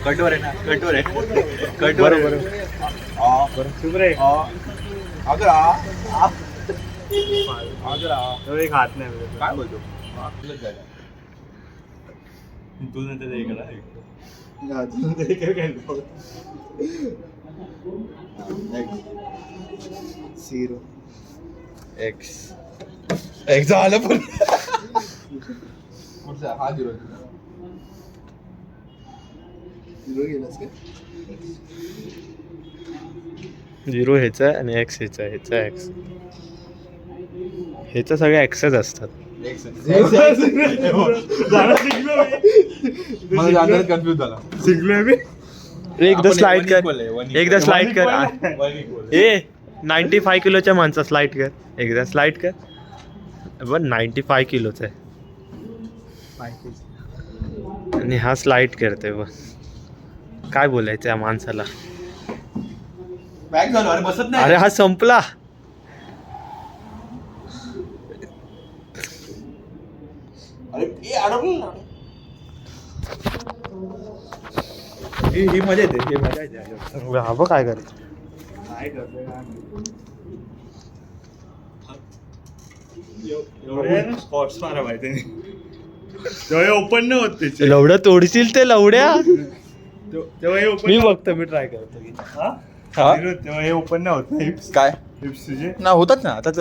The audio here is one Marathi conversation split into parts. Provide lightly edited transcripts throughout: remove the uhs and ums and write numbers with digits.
कटवर आहे ना, कटवर आहे, कटवर खात नाही काय बोलतो तू नंतर एक्स एक्स झालं पण कुठचा हा झिरो गेलास का? झिरो ह्याचा आणि एक्स ह्याचा एक्स ह्याचं सगळे एक्सच असतात. मला जाणार कन्फ्युज झाला. शिकलोय मी. एकदा स्लाइड कर, एकदा स्लाइड कर. ए 95 किलोच्या माणसा स्लाइड कर, एकदा स्लाइड कर. पण 95 किलोचा आहे आणि हा स्लाइड करतोय. बघ काय बोलायचं या माणसाला. बॅक झालो. अरे बसत नाही. अरे हा संपला. अरे अडकलं ना. ही मजा येते, ही मजा येते. हा बघ काय करायचं. काय करतोय स्पॉट्स मारा माहिती तेव्हा ओपन नाही होत त्याचे. लवड्या तोडशील ते लवड्या. तेव्हा हे ओपन मी बघतो, मी ट्राय करतो. तेव्हा हे ओपन नाही होत ना हिप्स. काय हिप्स तुझे ना होतात ना. आता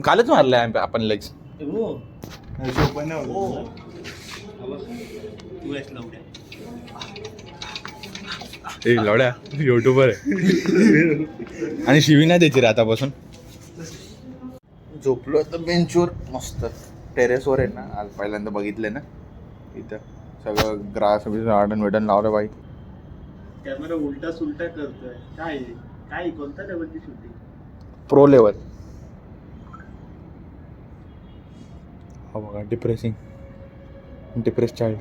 कालच मारलंय आपण लेग्स. ओपन नाही होत. लवड्या युट्यूबर आहे आणि शिवी नाही द्यायची रे आतापासून. झोपलो आता बेंचवर मस्त. टेरेसवर आहे ना. आज पहिल्यांदा बघितलंय ना इथं सगळं ग्रास गार्डन वेडन लावलं बाई. कॅमेरा उलटा सुलटा करतोय. काय काय कोणत्या लेवलची शूटिंग? Pro level. हा बघा डिप्रेस चाइल्ड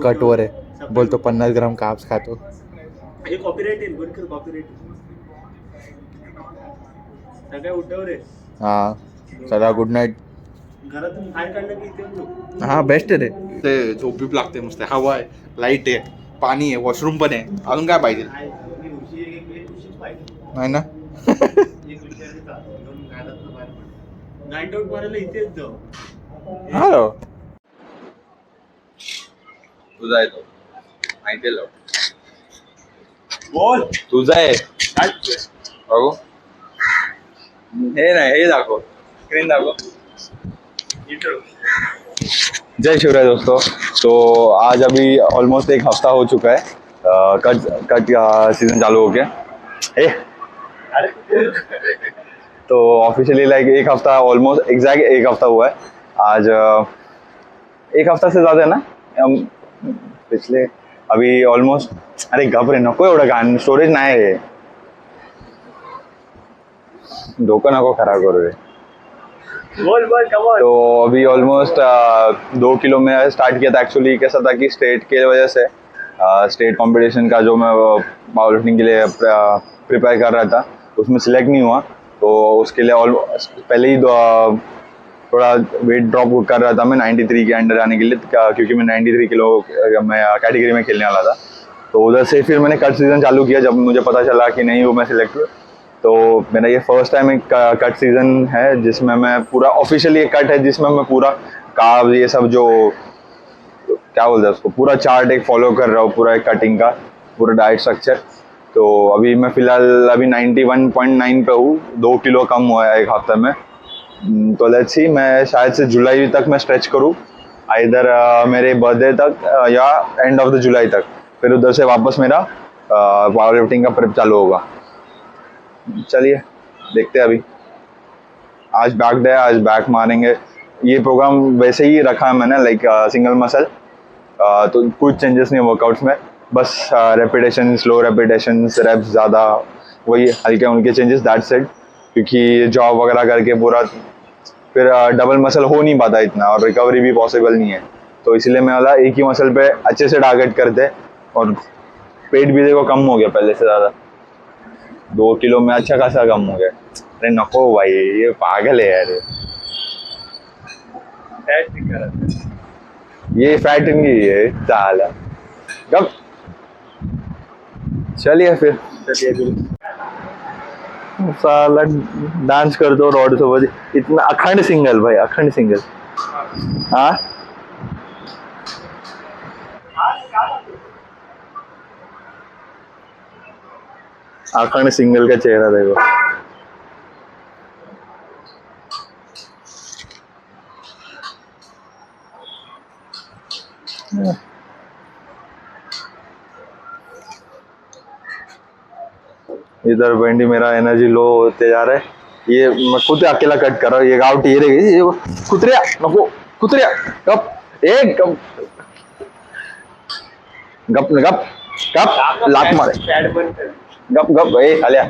कटवर आहे. बोलतो 50 ग्राम काप्स खातो. हे कॉपीराइट येईल. बंद कर कॉपीराइट. सगळ्या उठव रे. हा चला गुड नाईट. घरातून बाहेर काढलं की इथे. हा बेस्ट आहे रे. ते झोप बीप लागते मस्त. हवा आहे, लाईट आहे, पाणी आहे, वॉशरूम पण आहे. अजून काय पाहिजे नाही ना. नाईट आउट मारायला इथेच जाऊ. हॅलो तुझा आहे तो माहिती आहे. बोल तुझा आहे. बघू हे नाही, हे दाखव, स्क्रीन दाखव. जय शिवराय दोस्तों. तो आज अभी ऑलमोस्ट एक हफ्ता हो चुका है कट सीजन चालू हो गया. तो ऑफिशियली लाइक एक हफ्ता ऑलमोस्ट एग्जैक्ट एक हफ्ता हुआ है आज. एक हफ्ता से ज़्यादा है ना पिछले. अभी ऑलमोस्ट. अरे घबरे नको एवढं गाणं. स्टोरेज नाही आहे. डोकं नको खराब करू रे. बोल कमॉन. तो अभी ऑलमोस्ट 2 किलो में स्टार्ट किया था. एक्चुअली कैसा था कि स्टेट के वजह से स्टेट कंपटीशन का जो मैं पावर लिफ्टिंग के लिए प्रिपेयर कर रहा था उसमें सिलेक्ट नहीं हुआ. तो उसके लिए पहले ही थोड़ा वेट ड्रॉप कर रहा था मैं 93 के अंडर आने के लिए, क्योंकि मैं 93 किलो मैं कैटेगरी में खेलने वाला था. तो उधर से फिर मैंने कट सीज़न चालू किया जब मुझे पता चला कि नहीं वो मैं सिलेक्ट हुआ. तो मेरा ये फर्स्ट टाइम एक कट सीज़न है जिसमें मैं पूरा ऑफिशियली एक कट है जिसमें मैं पूरा कार्ब ये सब जो क्या बोलते हैं उसको पूरा चार्ट एक फॉलो कर रहा हूँ. पूरा एक कटिंग का पूरा डाइट स्ट्रक्चर. तो अभी मैं फ़िलहाल अभी 91.9 पे हूँ. 2 किलो कम हुआ है एक हफ्ते में. तो लेट्स सी मैं शायद से जुलाई तक मैं स्ट्रेच करूँ इधर मेरे बर्थडे तक या एंड ऑफ द जुलाई तक. फिर उधर से वापस मेरा पावर लिफ्टिंग का प्रेप चालू होगा. चलिए देखते हैं. अभी आज बैक डे, आज बैक मारेंगे. ये प्रोग्राम वैसे ही रखा है मैंने लाइक सिंगल मसल. तो कुछ चेंजेस नहीं वर्कआउट्स में. बस रेपिटेशन, स्लो रेपिटेशन, रेप्स ज़्यादा, वही हल्के उनके चेंजेस, दैट्स इट. क्योंकि जॉब वगैरह करके पूरा फिर डबल मसल हो नहीं पाता इतना और रिकवरी भी पॉसिबल नहीं है. तो इसलिए मैं वाला एक ही मसल पे अच्छे से टारगेट करते. और पेट भी देखो कम हो गया पहले से ज़्यादा. 2 किलो में अच्छा खासा कम हो गया. अरे नको भाई, ये पागल है यार. ये फैट इनकी है साला कब चलिए फिर साला डान्स करतो रॉड सोबत इतना अखंड सिंगल भाई अखंड सिंगल हाँ अखंड सिंगल का चेहरा देखो इधर बेंडी मेरा एनर्जी लो होते जा रहा है ये मैं खुद अकेला कट कर रहा हूँ ये आउट ये रहेगी ये कुतरिया नको कुतरिया गप एक गप गप गप गप लात मारे गप गप ए आलिया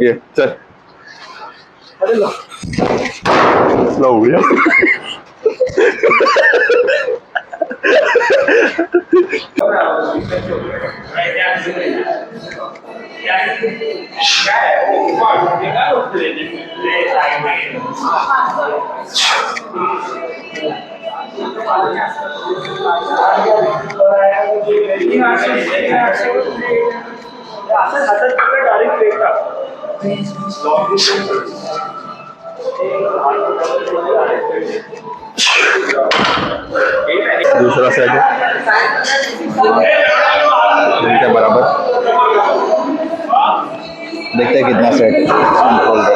ये चल स्लो दूसरा सेट है इनके बराबर देखते हैं कितना सेट कंट्रोल है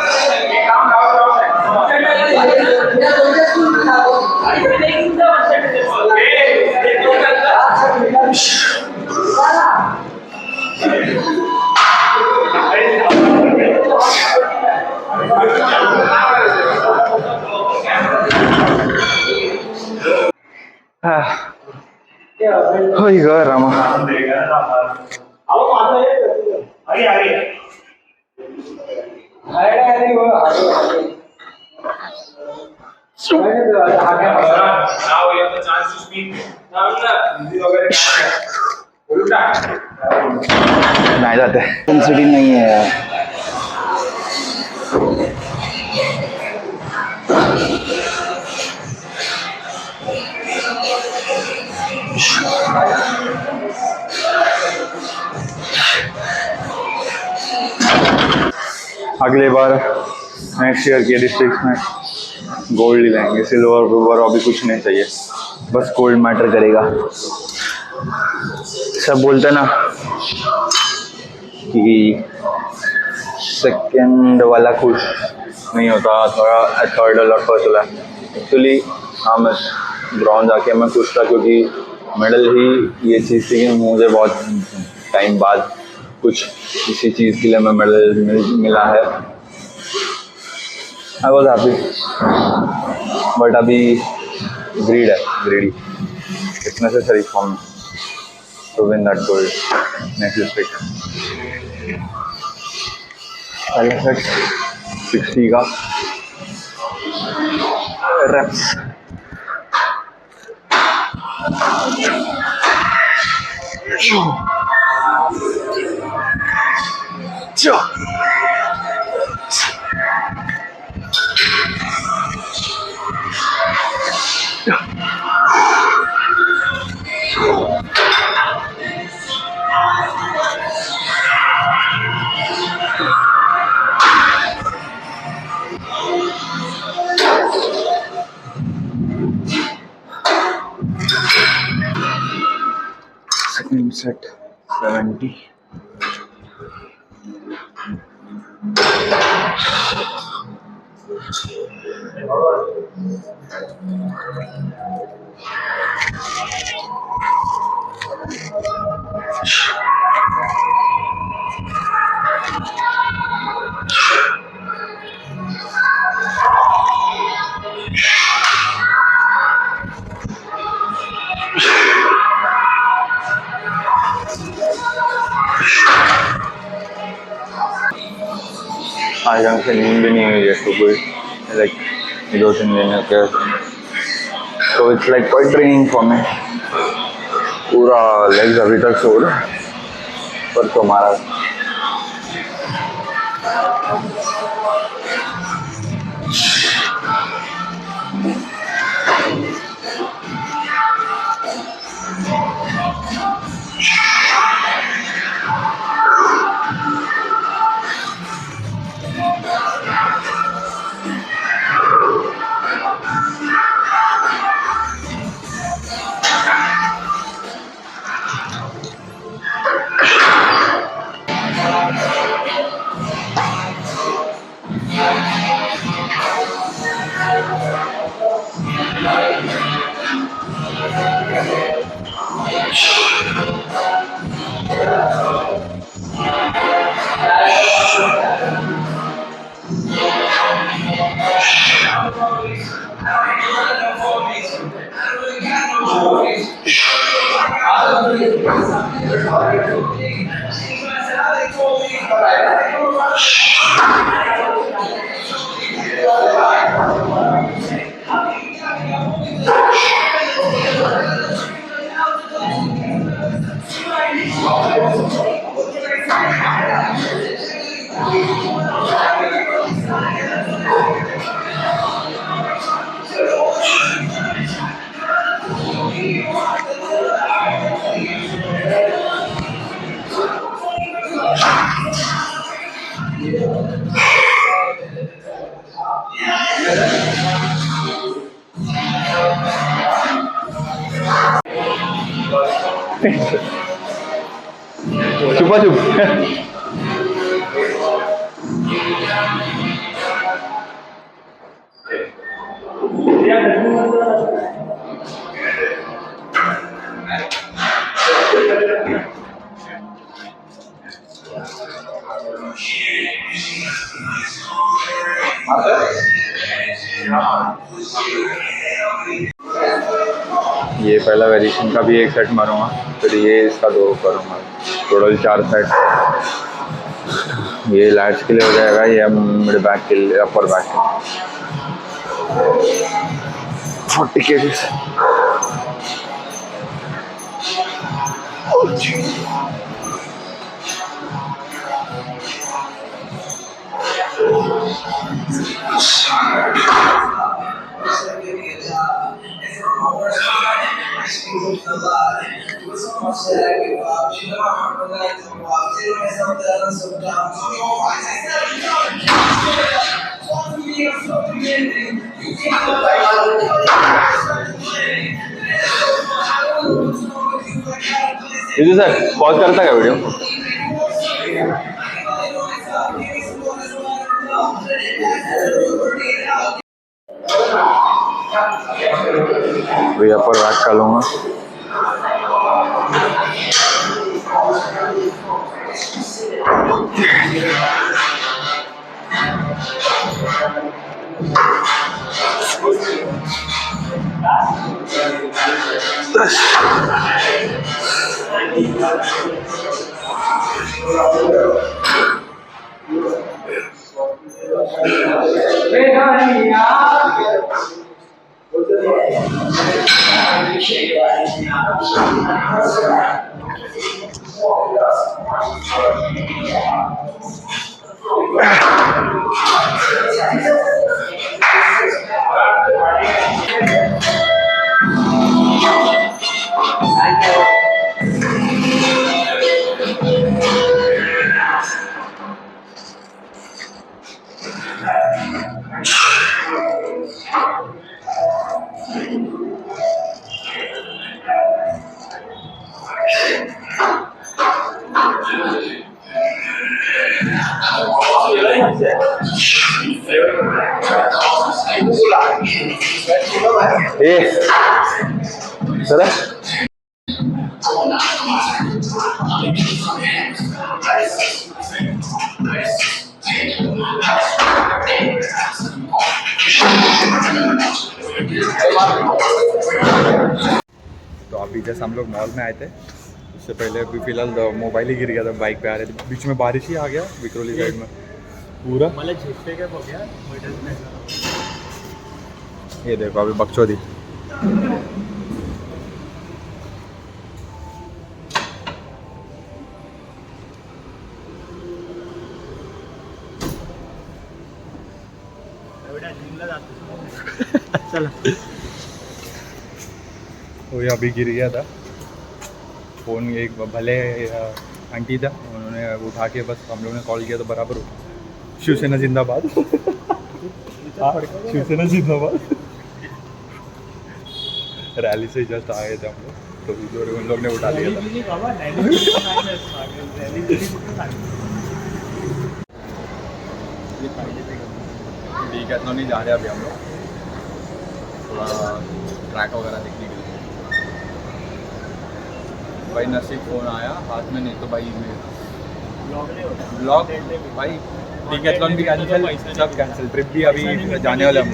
होई ग रामा नहीं जाते सिटी नहीं है यार अगले बार नेक्स्ट ईयर के डिस्ट्रिक्ट में गोल्ड ही लाएंगे सिल्वर विल्वर अभी कुछ नहीं चाहिए बस गोल्ड मैटर करेगा सब बोलते ना कि सेकंड वाला खुश नहीं होता थोड़ा थर्ड वाला फर्स्ट वाला एक्चुअली हाँ मैं ब्रॉन्ज आके मैं खुश था क्योंकि मेडल ही ये चीज़ थी कि मुझे बहुत टाइम बाद कुछ किसी चीज़ के लिए मैं मेडल मिला है आई वॉज हैप्पी बट अभी greedy it's necessary for me to win that gold next district पहला सेट 60 का रेप्स Second set 70. आज ढंग से नींद भी नहीं हुई है तो कोई लाइक ये 2-3 दिन के, so it's like quite draining for me. पूरा लेग्स अभी तक सो रहा है, पर तुम्हारा छुपा छुप ये पहला वेरिएशन का भी एक सेट मारूंगा, फिर ये इसका 2 करूंगा, टोटल 4 सेट। ये लैट्स के लिए हो जाएगा, ये मिड बैक के लिए, अपर बैक के 40 kg। विजय सर पॉज करता का वीडियो? तो यहाँ पर रैक कर लूँगा। सर तो अभी जैसे हम लोग मॉल में आए थे, उससे पहले अभी फिलहाल मोबाइल ही गिर गया था, बाइक पे आ रहे थे, बीच में बारिश ही आ गया विक्रोली साइड में पूरा। ये देखो अभी बकचोदी. चला. वो अभी गिर गया था फ़ोन. एक भले आंटी था, उन्होंने उठा के बस हम लोगों ने कॉल किया तो बराबर उठा. शिवसेना जिंदाबाद. शिवसेना जिंदाबाद. रैली से जस्ट आए थे हम लोग तो उन लोग ने उठा लिया था. नहीं जा रहे अभी हम लोग थोड़ा ट्रैक वगैरह देखने के लिए. भाई नसीब फ़ोन आया हाथ में, नहीं तो भाई ब्लॉग भाई. डिकैथलॉन भी कैंसिल, सब कैंसिल. ट्रिप भी अभी जाने वाले हम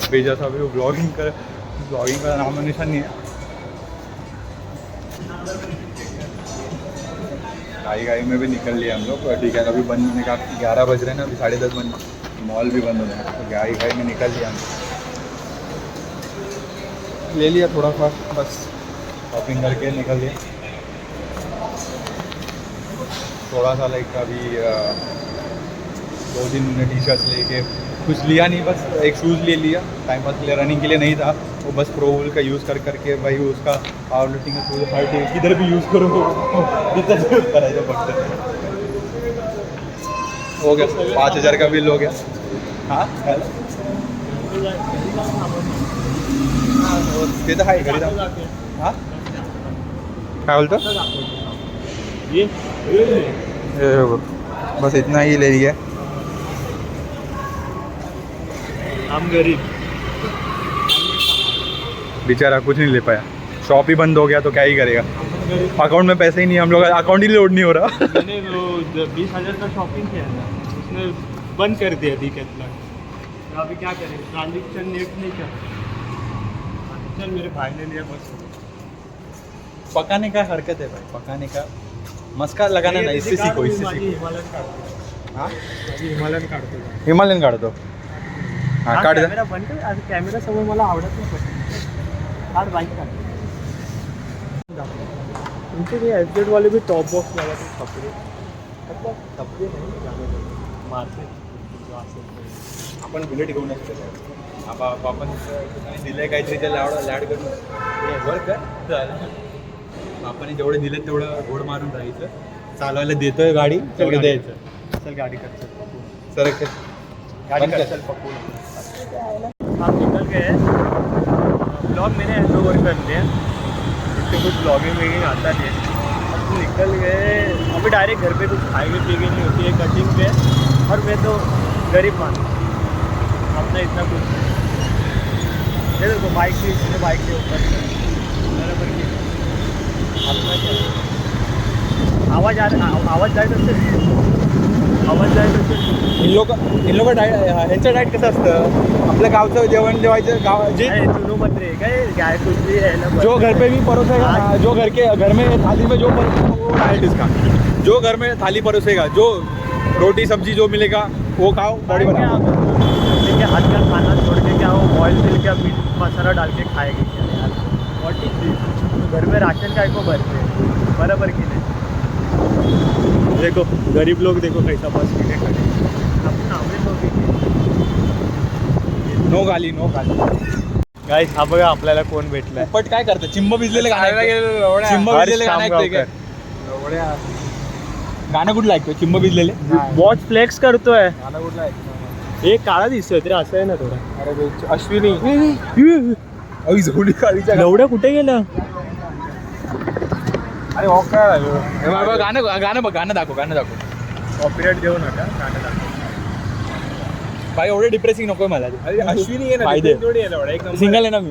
अभी जैसा अभी ब्लॉगिंग का नाम निशान नहीं है. गाई में भी निकल लिया हम लोग. ठीक है अभी बंद होने का 11 बज रहे हैं ना, अभी 10:30 बंद. मॉल भी बंद होने तो गाई में निकल लिया हम. ले लिया थोड़ा सा बस शॉपिंग करके निकल लिया. थोड़ा सा लाइक अभी 2 दिन टी शर्ट्स लेके कुछ लिया नहीं, बस एक शूज़ ले लिया टाइम पास के लिए. रनिंग के लिए नहीं था वो, बस प्रो वूल का यूज़ करके भाई उसका पावर लिफ्टिंग का शूज़ हर किधर भी यूज़ करो हो गया. 5,000 का बिल हो गया. हाँ ते तर आहे घरी जाऊ. हां काय बोलतो बस इतना ही ले लिया. हम गरीब बेचारा कुछ नहीं ले पाया. शॉप ही बंद हो गया तो क्या ही करेगा. अकाउंट में पैसे ही नहीं, हम लोग अकाउंट ही लोड नहीं हो रहा. मैंने वो 20,000 का शॉपिंग किया था, उसने बंद कर दिया डिकैथलॉन. तो अभी क्या करें, ट्रांजेक्शन नेट नहीं कर. चल मेरे भाई ने लिया बस. पकाने का हरकत है भाई, पकाने का मस्का लगाना ना. इससे सीखो, इससे सीखो. हिमालयन काढतो. हां हिमालयन काढतो. हिमालयन काढतो. हां काढ. कॅमेरा बंद कर. आज कॅमेरा समोर मला आवडत नाही. काढ बाईक काढ. तुमचे ते एफजेड वाले भी टॉप बॉक्स वाला कपडे मतलब कपडे नाही मारते. आपण बुलेट घेऊन असतो. आपण दिलंय काहीतरी त्याला लॅड करून वर्क कर. आपण जेवढे दिले तेवढं घोड मारून राहायचं. चालवायला देतोय गाडी तेवढं द्यायचं. चल गाड़ी कर चल सर गाड़ी कर चल पप्पू. हम निकल गए. ब्लॉग मैंने हैंड ओवर कर लिया, इससे कुछ ब्लॉगिंग वेगिंग आता नहीं है. अब निकल गए. अभी डायरेक्ट घर पे कुछ खाएंगे पीएंगे नहीं होती है कटिंग पे. और मैं तो गरीब मानूँ, अपना इतना कुछ ये देखो बाइक से इसने बाइक के ऊपर बराबर की अपना क्या आवाज़ जाए तो आवाज़ जाए तो इन लोक ह्यांचं डाएट कसं असतं. आपल्या गावचं जेवण जेवायचं गाव जे सुनो मत रे क्या कुछ भी है ना. जो घर पे भी परोसेगा, जो घर में थाली में जो परोसेगा वो डाइट इसका. जो घर में थाली परोसेगा, जो रोटी सब्जी जो मिलेगा वो खाओ, बॉडी बनाओ. देखिए हाथ का खाना छोड़ के क्या वो बॉयल मिल क्या मीट मसाला डाल के खाएगी क्या यार. व्हाट इज दिस. घर में राशन काय को भरते बराबर की नहीं. देखो गरीब लोग देखो कैसा बस पीने खड़े. आपण आवडे लोक नो गाली गाईस. हा बघा आपल्याला कोण भेटलाय. पट काय करतं. चिंब भिजलेले गाणं. चिंब भिजलेले गाणं ऐकतोय का. गाणं कुठलं ऐकतोय. चिंब भिजलेले वॉच फ्लेक्स करतोय. गाणं कुठलं ऐकतोय. एक काळा दिसतोय तरी असं आहे ना थोडा. अरे अश्विनी झोडी काळीच्या एवढ्या कुठे गेलं. अरे हो काय गाणं दाखव. कॉपीराइट देऊ नका. गाणं दाखव. भाई एवढं डिप्रेसिंग नकोय मला. अरे अश्विनी आहे ना. सिंगल आहे ना मी.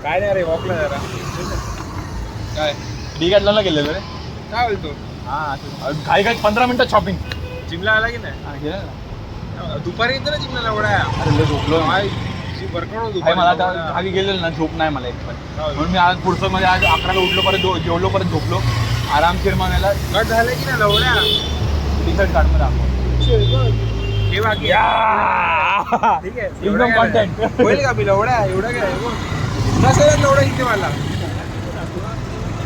काय नाही रे वॉकला जरा. काय डिकॅथलॉनला गेलेलो रे. काय बोलतो. हां काही 15 मिनिटात शॉपिंग. जिमला आला की नाही. गेला ना दुपारी येतो ना जिमला. एवढ्या अरे झोपलो वर्कआउट भाई. मला आता आधी गेलेलो ना झोप नाही मला एक पण. म्हणून मी आज पुढचं मध्ये आज 11ला उठलो, परत जेवलो, परत झोपलो आरामशीर. म्हणायला कट झालं की नाही लवड्या. टी शर्ट काढ मग दाखव. हे बाकी ठीक आहे एकदम कॉन्टेंट. होईल का बिल एवढा एवढं काय नसेल एवढं इथे मला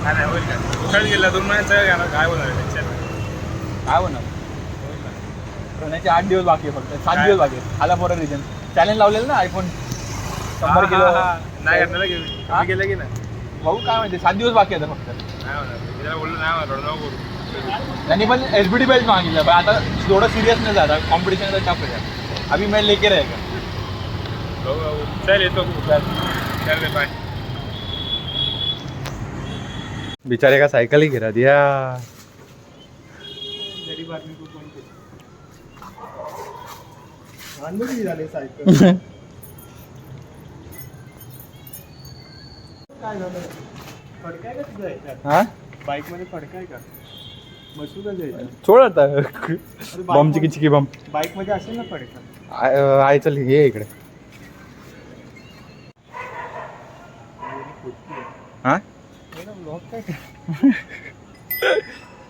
नाही होईल का उठायला गेला 2 महिन्यात सगळं काय बोलणार काय होणार प्रणयचे 8 दिवस बाकी आहे फक्त 7 दिवस बाकी आहे. आला फॉर अ रिझन चॅलेंज लावलेलं ना आयफोन 100 किलो नाही करणार की गेलं की नाही भाऊ काय माहिती 7 दिवस बाकी आहे फक्त. नाही होणार तिला बोललो नाही होणार नको करू त्यांनी पण SBD बेल्ट मागितलं पण आता थोडं सिरियस नाही झाला कॉम्पिटिशन टफ आहे. अभी मैं लेके रहेगा. चल येतो चल रे बाय. बेचारे का साइकिल ही गिरा दिया. गरीब आदमी को कोण आंदोलन झाले सायकल काय झालं फडकाय का तुझा याच्यात हाँ बाईक मध्ये फडकाय का बसू का जायचं छोड़ आता बम चिकी चिकी बम. बाईक मध्ये असेल ना फडका आय चल ये इकडे. हा ब्लॉग काय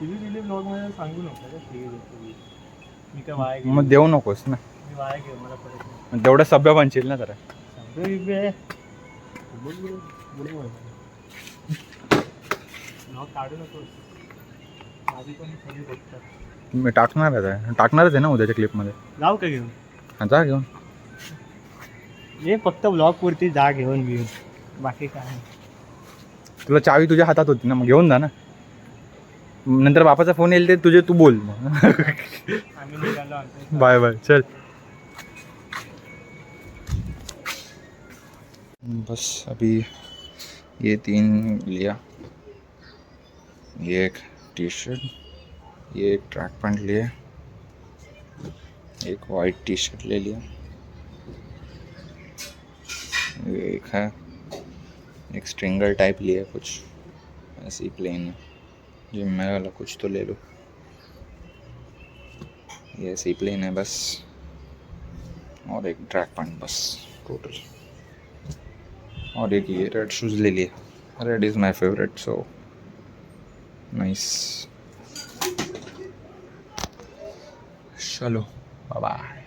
दिली ब्लॉग मध्ये सांगू नका का ठीक आहे मी काय वाया गेलो मग देऊ नकोस ना. मी वाया गेलो मला परत मग तेवढं सभ्य बनशील ना जरा. ब्लॉग काढू नकोस माझी पण सगळी बघतात. मी टाकणारच आहे ना उद्याच्या क्लिपमध्ये. जाऊ का घेऊन हा, जा घेऊन. ये फक्त ब्लॉग पुरती जा घेऊन बाकी काय नाही. तुला चावी तुझ्या हातात होती ना मग घेऊन जा ना. नंतर बापाचा फोन येईल ते तुझे तू बोल मग. आम्ही निघालो आमच्या बाय बाय चल. बस अभी ये 3 लिया. ये एक टी शर्ट ये एक ट्रैक पैंट लिया एक वाइट टी शर्ट ले लिया. ये एक है एक स्ट्रिंगर टाइप लिया कुछ ऐसे ही प्लेन है. जिम में वाला कुछ तो ले लो. ये ऐसे ही प्लेन है बस. और एक ट्रैक पैंट बस टोटल. और एक ये रेड शूज़ ले लिए. Red is my favourite so nice. चलो बाय बाय.